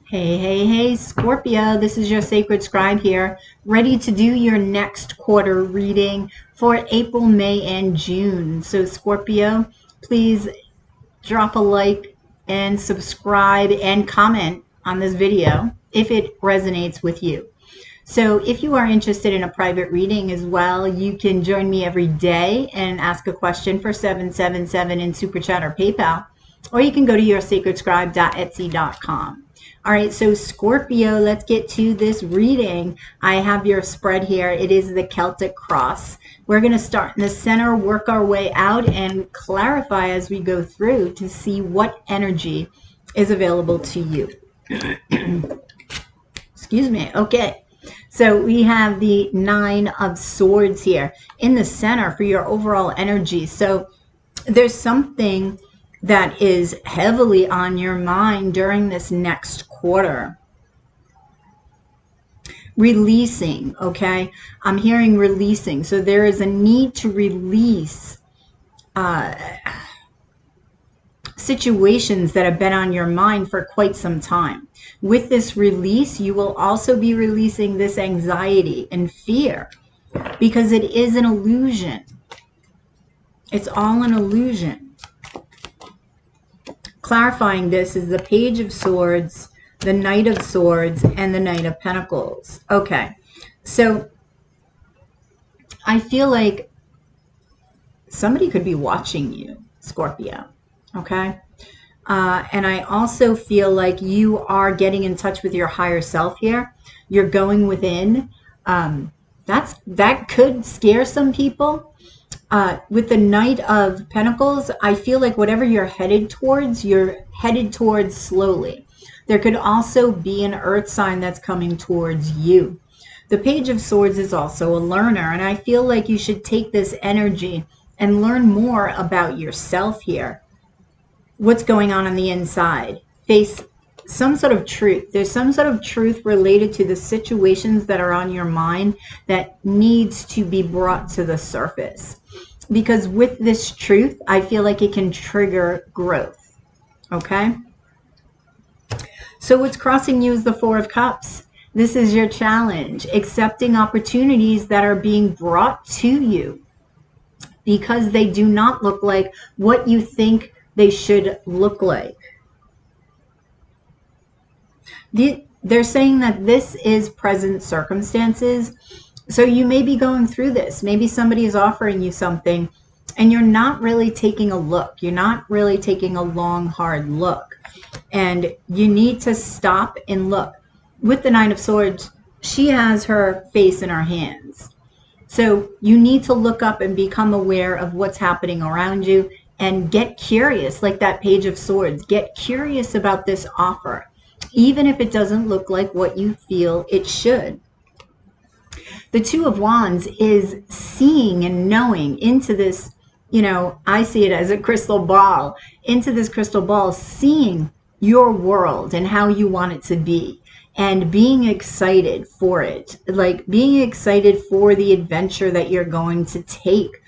Hey, hey, hey, Scorpio, this is your sacred scribe here, ready to do your next quarter reading for April, May, and June. So, Scorpio, please drop a like and subscribe and comment on this video if it resonates with you. So, if you are interested in a private reading as well, you can join me every day and ask a question for 777 in Super Chat or PayPal, or you can go to yoursacredscribe.etsy.com. All right, so Scorpio, let's get to this reading. I have your spread here. It is the Celtic cross. We're going to start in the center, work our way out, and clarify as we go through to see what energy is available to you. Excuse me. Okay. So we have the Nine of Swords here in the center for your overall energy. So there's something that is heavily on your mind during this next quarter. Releasing, okay? I'm hearing releasing. So there is a need to release situations that have been on your mind for quite some time. With this release, you will also be releasing this anxiety and fear because it is an illusion. It's all an illusion. Clarifying this is the Page of Swords, the Knight of Swords, and the Knight of Pentacles. Okay, so I feel like somebody could be watching you, Scorpio, okay? And I also feel like you are getting in touch with your higher self here. You're going within. That could scare some people. With the Knight of Pentacles, I feel like whatever you're headed towards slowly. There could also be an earth sign that's coming towards you. The Page of Swords is also a learner, and I feel like you should take this energy and learn more about yourself here. What's going on the inside? Face some sort of truth. There's some sort of truth related to the situations that are on your mind that needs to be brought to the surface. Because with this truth, I feel like it can trigger growth. Okay? So what's crossing you is the Four of Cups. This is your challenge. Accepting opportunities that are being brought to you because they do not look like what you think they should look like. They're saying that this is present circumstances. So you may be going through this. Maybe somebody is offering you something and you're not really taking a look. You're not really taking a long, hard look. And you need to stop and look. With the Nine of Swords, she has her face in her hands. So you need to look up and become aware of what's happening around you and get curious, like that Page of Swords. Get curious about this offer, even if it doesn't look like what you feel it should. The Two of Wands is seeing and knowing into this, I see it as a crystal ball, into this crystal ball, seeing your world and how you want it to be and being excited for it, like being excited for the adventure that you're going to take,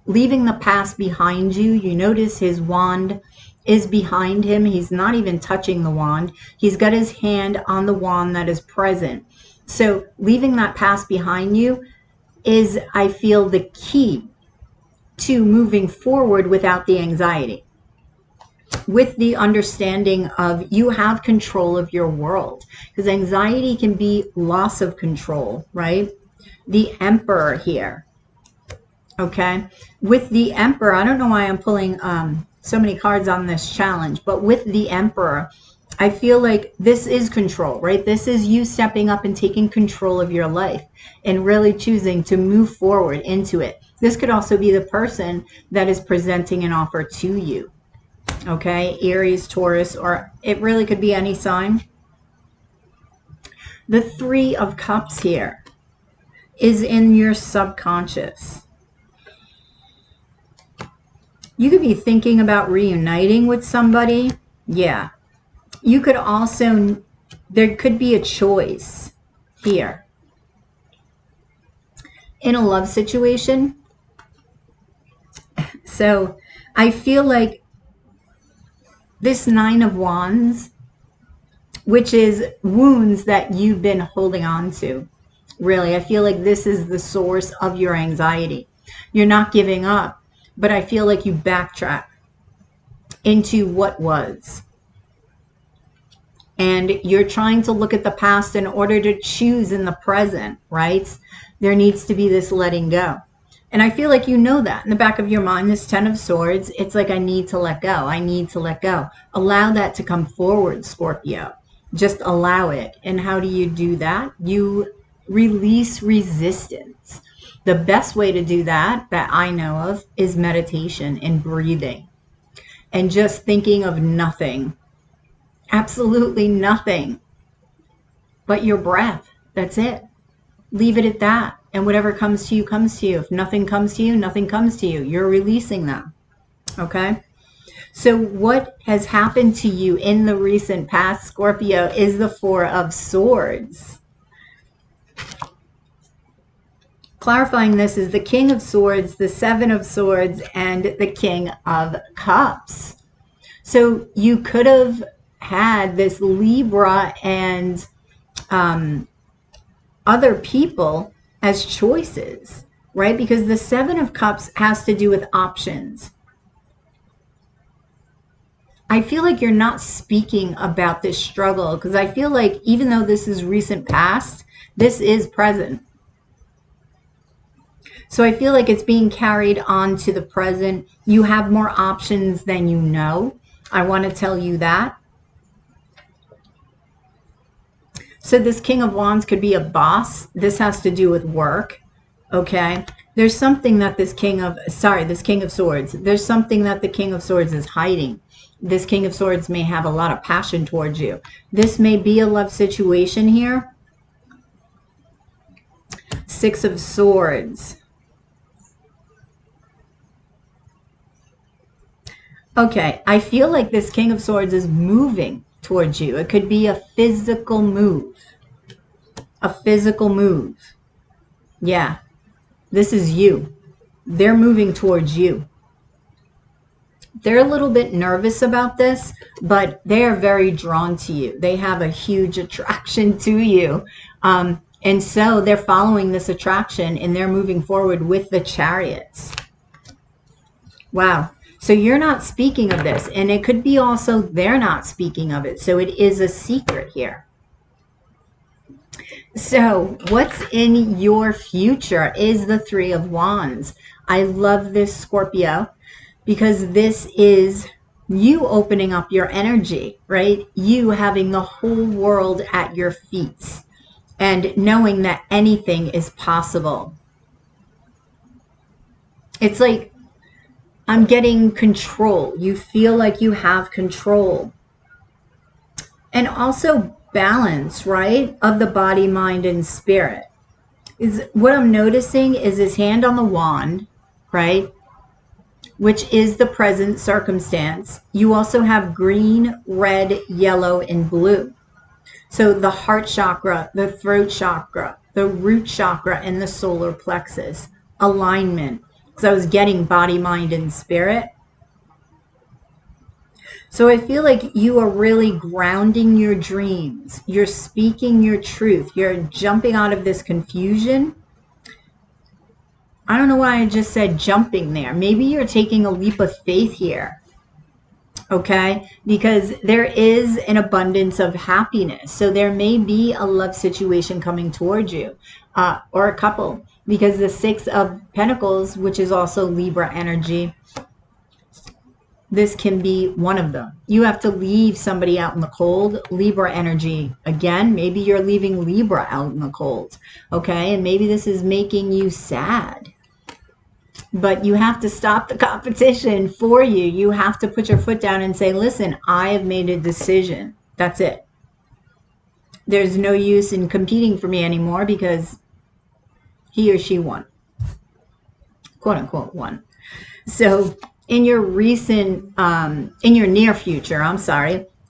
leaving the past behind you. You notice his wand is behind him. He's not even touching the wand. He's got his hand on the wand that is present. So leaving that past behind you is, I feel, the key to moving forward without the anxiety. With the understanding of you have control of your world. Because anxiety can be loss of control, right? The Emperor here. Okay? With the Emperor, I don't know why I'm pulling so many cards on this challenge, but with the Emperor, I feel like this is control, right? This is you stepping up and taking control of your life and really choosing to move forward into it. This could also be the person that is presenting an offer to you, okay? Aries, Taurus, or it really could be any sign. The Three of Cups here is in your subconscious. You could be thinking about reuniting with somebody. Yeah. You could also, there could be a choice here. In a love situation. So I feel like this Nine of Wands which is wounds that you've been holding on to. Really, I feel like this is the source of your anxiety. You're not giving up, but I feel like you backtrack into what was. And you're trying to look at the past in order to choose in the present, right? There needs to be this letting go. And I feel like you know that in the back of your mind, this 10 of Swords, it's like, I need to let go. I need to let go. Allow that to come forward, Scorpio. Just allow it. And how do you do that? You release resistance. The best way to do that I know of is meditation and breathing and just thinking of nothing, absolutely nothing but your breath. That's it. Leave it at that. And whatever comes to you, comes to you. If nothing comes to you, nothing comes to you. You're releasing them. Okay? So what has happened to you in the recent past, Scorpio, is the 4 of Swords. Clarifying this is the King of Swords, the 7 of Swords, and the King of Cups. So you could have had this Libra and other people as choices, right? Because the 7 of Cups has to do with options. I feel like you're not speaking about this struggle, because I feel like even though this is recent past, this is present. So I feel like it's being carried on to the present. You have more options than you know. I want to tell you that. So this King of Wands could be a boss. This has to do with work. Okay. There's something that this King of Swords, there's something that the King of Swords is hiding. This King of Swords may have a lot of passion towards you. This may be a love situation here. 6 of Swords. Okay, I feel like this King of Swords is moving towards you. It could be a physical move. A physical move. Yeah, this is you. They're moving towards you. They're a little bit nervous about this, but they are very drawn to you. They have a huge attraction to you. And so they're following this attraction and they're moving forward with the Chariots. Wow. So you're not speaking of this, and it could be also they're not speaking of it. So it is a secret here. So what's in your future is the 3 of Wands. I love this, Scorpio, because this is you opening up your energy, right? You having the whole world at your feet and knowing that anything is possible. It's like, I'm getting control. You feel like you have control. And also balance, right? Of the body, mind, and spirit. Is what I'm noticing is his hand on the wand, right? Which is the present circumstance. You also have green, red, yellow, and blue. So the heart chakra, the throat chakra, the root chakra, and the solar plexus. Alignment. So I was getting body, mind, and spirit. So I feel like you are really grounding your dreams. You're speaking your truth. You're jumping out of this confusion. I don't know why I just said jumping there. Maybe you're taking a leap of faith here. Okay? Because there is an abundance of happiness. So there may be a love situation coming towards you, or a couple. Because the 6 of Pentacles, which is also Libra energy, this can be one of them. You have to leave somebody out in the cold. Libra energy. Again, maybe you're leaving Libra out in the cold. Okay? And maybe this is making you sad. But you have to stop the competition for you. You have to put your foot down and say, listen, I have made a decision. That's it. There's no use in competing for me anymore because he or she won. Quote unquote won. So in your recent, in your near future,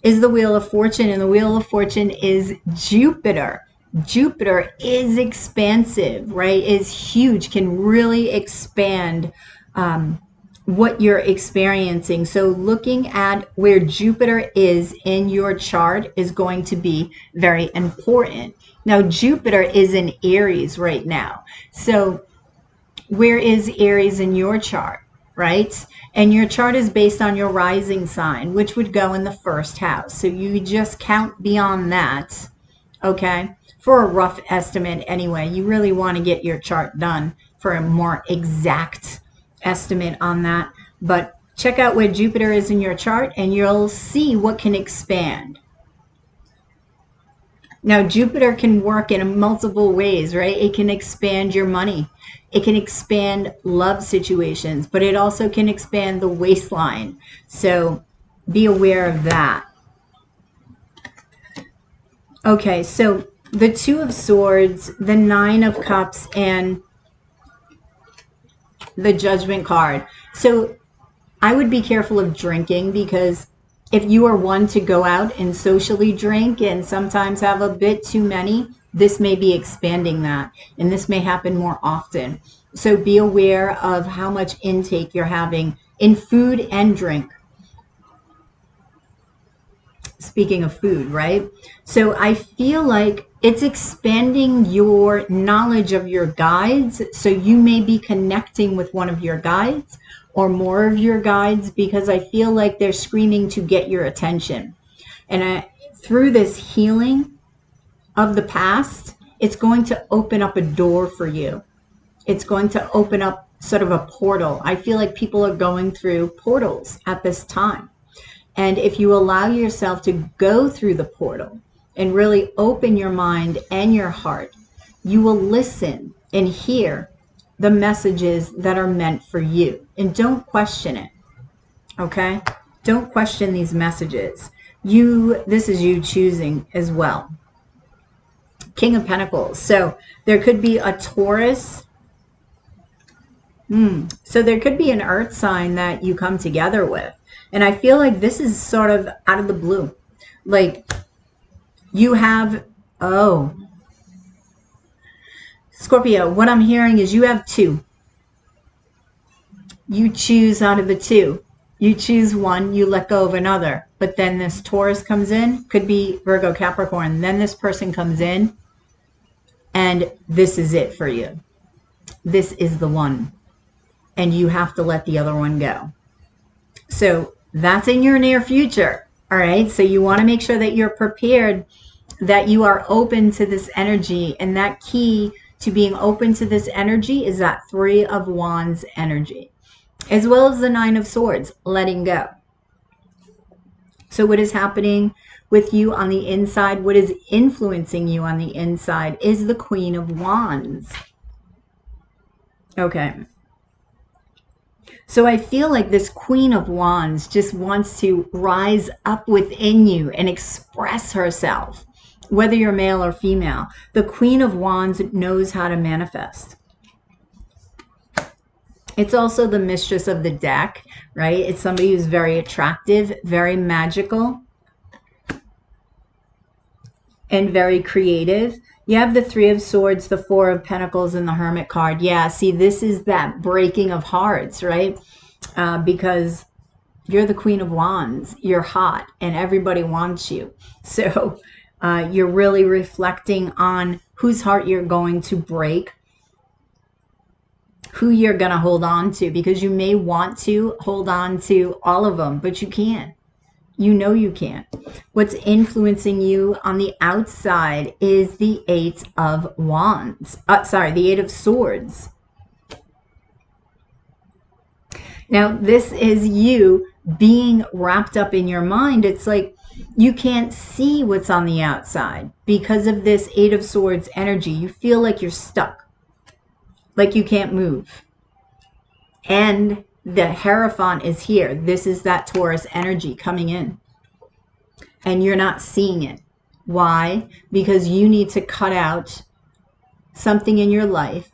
is the Wheel of Fortune. And the Wheel of Fortune is Jupiter. Jupiter is expansive, right? Is huge, can really expand what you're experiencing. So looking at where Jupiter is in your chart is going to be very important. Now, Jupiter is in Aries right now. So where is Aries in your chart, right? And your chart is based on your rising sign, which would go in the first house. So you just count beyond that, okay? For a rough estimate anyway. You really want to get your chart done for a more exact estimate on that. But check out where Jupiter is in your chart and you'll see what can expand. Now, Jupiter can work in multiple ways, right? It can expand your money. It can expand love situations, but it also can expand the waistline. So be aware of that. Okay, so the Two of Swords, the Nine of Cups, and the Judgment card. So I would be careful of drinking, because if you are one to go out and socially drink and sometimes have a bit too many, this may be expanding that, and this may happen more often. So be aware of how much intake you're having in food and drink. Speaking of food, right? So I feel like it's expanding your knowledge of your guides. So you may be connecting with one of your guides or more of your guides, because I feel like they're screaming to get your attention. And through this healing of the past, it's going to open up a door for you. It's going to open up sort of a portal. I feel like people are going through portals at this time. And if you allow yourself to go through the portal and really open your mind and your heart, you will listen and hear the messages that are meant for you. And don't question it, okay? Don't question these messages. This is you choosing as well. King of Pentacles. So there could be a Taurus. So there could be an earth sign that you come together with. And I feel like this is sort of out of the blue. Like you have, Scorpio, what I'm hearing is you have two. You choose out of the two. You choose one, you let go of another. But then this Taurus comes in, could be Virgo, Capricorn. Then this person comes in, and this is it for you. This is the one. And you have to let the other one go. So that's in your near future. All right. So you want to make sure that you're prepared, that you are open to this energy. And that key to being open to this energy is that Three of Wands energy, as well as the Nine of Swords, letting go. So what is happening with you on the inside, what is influencing you on the inside, is the Queen of Wands. Okay. So I feel like this Queen of Wands just wants to rise up within you and express herself, whether you're male or female. The Queen of Wands knows how to manifest. It's also the mistress of the deck, right? It's somebody who's very attractive, very magical, and very creative. You have the Three of Swords, the Four of Pentacles, and the Hermit card. Yeah, see, this is that breaking of hearts, right? Because you're the Queen of Wands. You're hot, and everybody wants you. So you're really reflecting on whose heart you're going to break, who you're going to hold on to, because you may want to hold on to all of them, but you can't. You know you can't. What's influencing you on the outside is the Eight of Wands. The Eight of Swords. Now, this is you being wrapped up in your mind. It's like you can't see what's on the outside because of this Eight of Swords energy. You feel like you're stuck, like you can't move. And the Hierophant is here. This is that Taurus energy coming in. And you're not seeing it. Why? Because you need to cut out something in your life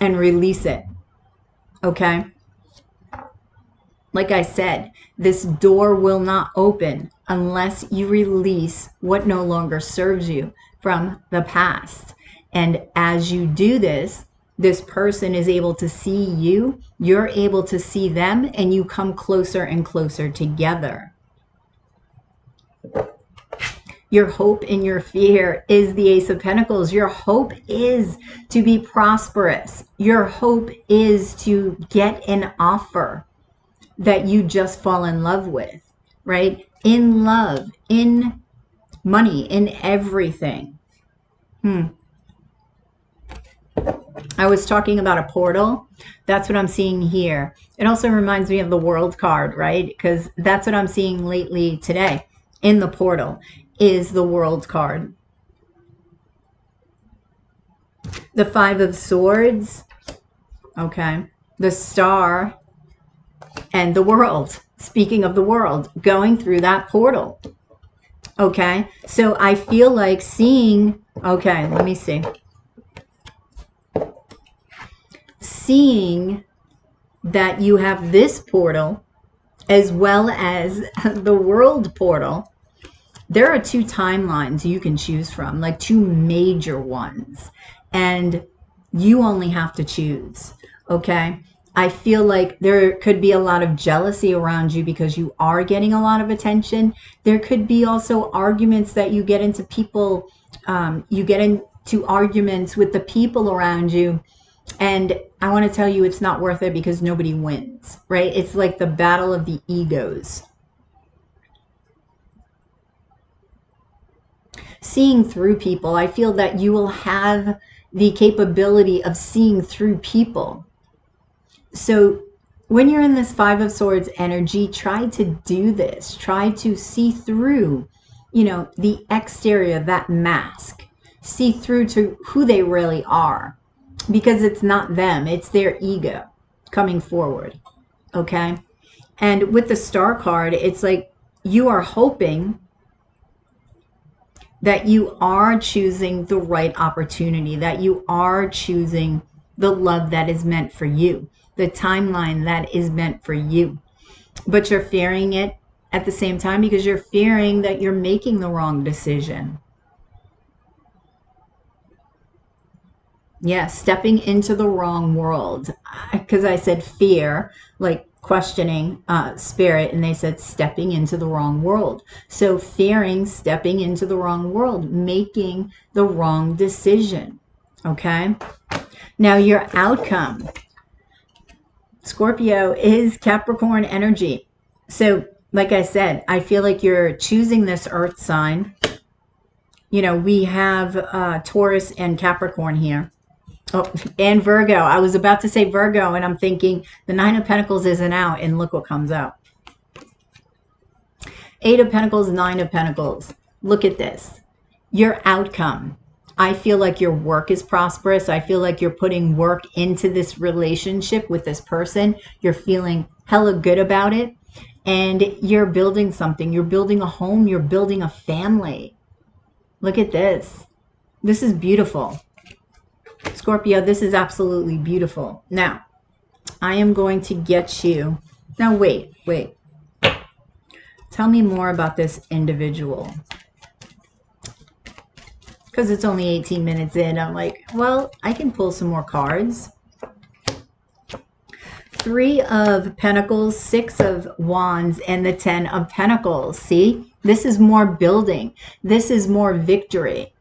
and release it. Okay? Like I said, this door will not open unless you release what no longer serves you from the past. And as you do this, this person is able to see you, you're able to see them, and you come closer and closer together. Your hope and your fear is the Ace of Pentacles. Your hope is to be prosperous. Your hope is to get an offer that you just fall in love with, right? In love, in money, in everything. I was talking about a portal. That's what I'm seeing here. It also reminds me of the World card, right? Because that's what I'm seeing lately today in the portal is the World card. The Five of Swords, okay, the Star, and the World. Speaking of the world, going through that portal, okay? So I feel like seeing, okay, let me see. Seeing that you have this portal as well as the World portal. There are two timelines you can choose from, like two major ones, and you only have to choose, okay? I feel like there could be a lot of jealousy around you because you are getting a lot of attention. There could be also arguments that you get into people, you get into arguments with the people around you, and I want to tell you it's not worth it because nobody wins, right? It's like the battle of the egos. Seeing through people, I feel that you will have the capability of seeing through people. So when you're in this Five of Swords energy, try to do this. Try to see through, you know, the exterior, that mask. See through to who they really are. Because it's not them, it's their ego coming forward, okay? And with the Star card, it's like you are hoping that you are choosing the right opportunity, that you are choosing the love that is meant for you, the timeline that is meant for you. But you're fearing it at the same time because you're fearing that you're making the wrong decision. Yeah, stepping into the wrong world. Because I said fear, like questioning spirit, and they said stepping into the wrong world. So fearing stepping into the wrong world, making the wrong decision. Okay? Now your outcome, Scorpio, is Capricorn energy. So like I said, I feel like you're choosing this earth sign. You know, we have Taurus and Capricorn here. Oh, and Virgo. I was about to say Virgo, and I'm thinking the Nine of Pentacles isn't out, and look what comes out. Eight of Pentacles, Nine of Pentacles. Look at this. Your outcome. I feel like your work is prosperous. I feel like you're putting work into this relationship with this person. You're feeling hella good about it, and you're building something. You're building a home. You're building a family. Look at this. This is beautiful. Scorpio, this is absolutely beautiful. Now, I am going to get you. Now, wait. Tell me more about this individual. Because it's only 18 minutes in. I'm like, well, I can pull some more cards. Three of Pentacles, Six of Wands, and the 10 of Pentacles. See, this is more building. This is more victory.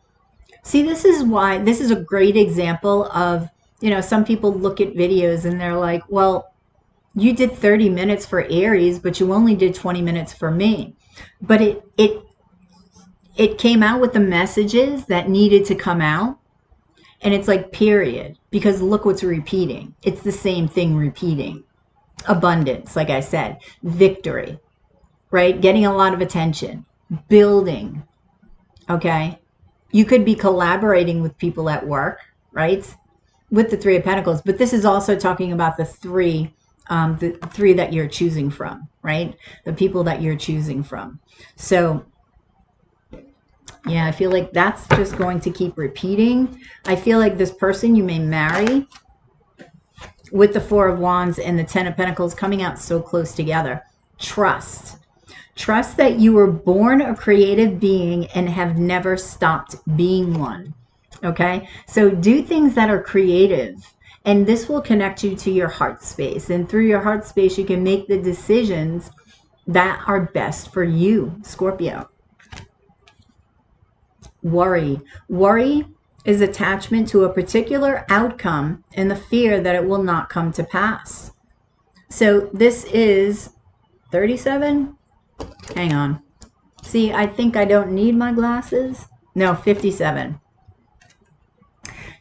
See, this is why, this is a great example of, you know, some people look at videos and they're like, well, you did 30 minutes for Aries, but you only did 20 minutes for me. But it came out with the messages that needed to come out. And it's like, period. Because look what's repeating. It's the same thing repeating. Abundance, like I said. Victory, right? Getting a lot of attention. Building, okay? You could be collaborating with people at work, right? With the Three of Pentacles. But this is also talking about the three that you're choosing from, right? The people that you're choosing from. So, yeah, I feel like that's just going to keep repeating. I feel like this person you may marry with the Four of Wands and the 10 of Pentacles coming out so close together. Trust. Trust that you were born a creative being and have never stopped being one. Okay? So do things that are creative And this will connect you to your heart space. And through your heart space, you can make the decisions that are best for you, Scorpio. Worry. Worry is attachment to a particular outcome and the fear that it will not come to pass. So this is 37. Hang on. See, I think I don't need my glasses. No, 57.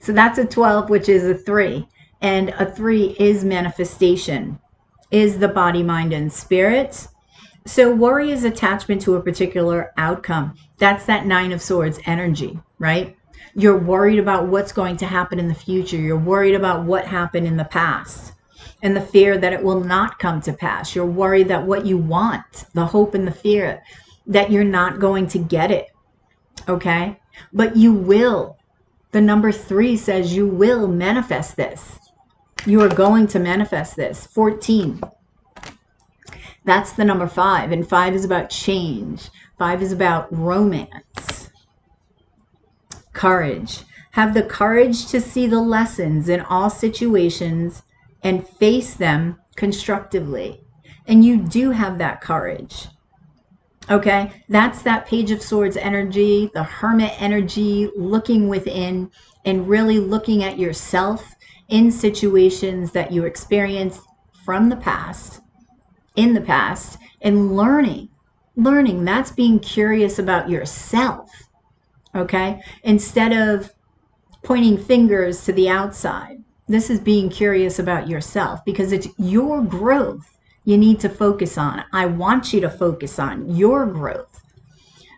So that's a 12, which is a 3. And a 3 is manifestation, is the body, mind, and spirit. So worry is attachment to a particular outcome. That's that 9 of Swords energy, right? You're worried about what's going to happen in the future. You're worried about what happened in the past and the fear that it will not come to pass. You're worried that what you want, the hope and the fear, that you're not going to get it, okay? But you will. The number 3 says you will manifest this. You are going to manifest this. 14. That's the number 5. And 5 is about change. 5 is about romance. Courage. Have the courage to see the lessons in all situations and face them constructively. And you do have that courage. Okay, that's that Page of Swords energy, the Hermit energy, looking within and really looking at yourself in situations that you experienced from the past, in the past, and learning. That's being curious about yourself, okay? Instead of pointing fingers to the outside, this is being curious about yourself because it's your growth you need to focus on. I want you to focus on your growth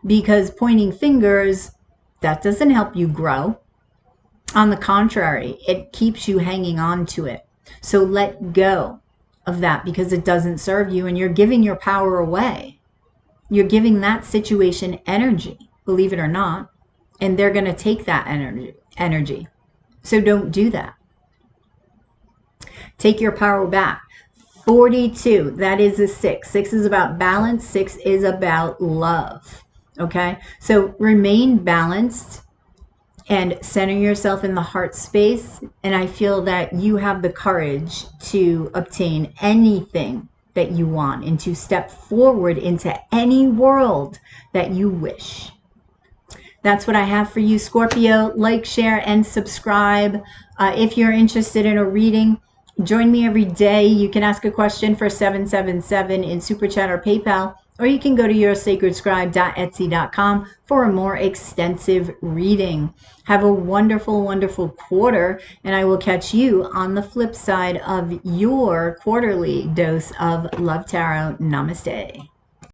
because pointing fingers, that doesn't help you grow. On the contrary, it keeps you hanging on to it. So let go of that because it doesn't serve you and you're giving your power away. You're giving that situation energy, believe it or not, and they're going to take that energy. So don't do that. Take your power back. 42, that is a 6. 6 is about balance. 6 is about love. Okay, so remain balanced and center yourself in the heart space. And I feel that you have the courage to obtain anything that you want and to step forward into any world that you wish. That's what I have for you, Scorpio. Like, share, and subscribe. If you're interested in a reading, join me every day. You can ask a question for 777 in Super Chat or PayPal, or you can go to yoursacredscribe.etsy.com for a more extensive reading. Have a wonderful, wonderful quarter, and I will catch you on the flip side of your quarterly dose of Love Tarot. Namaste.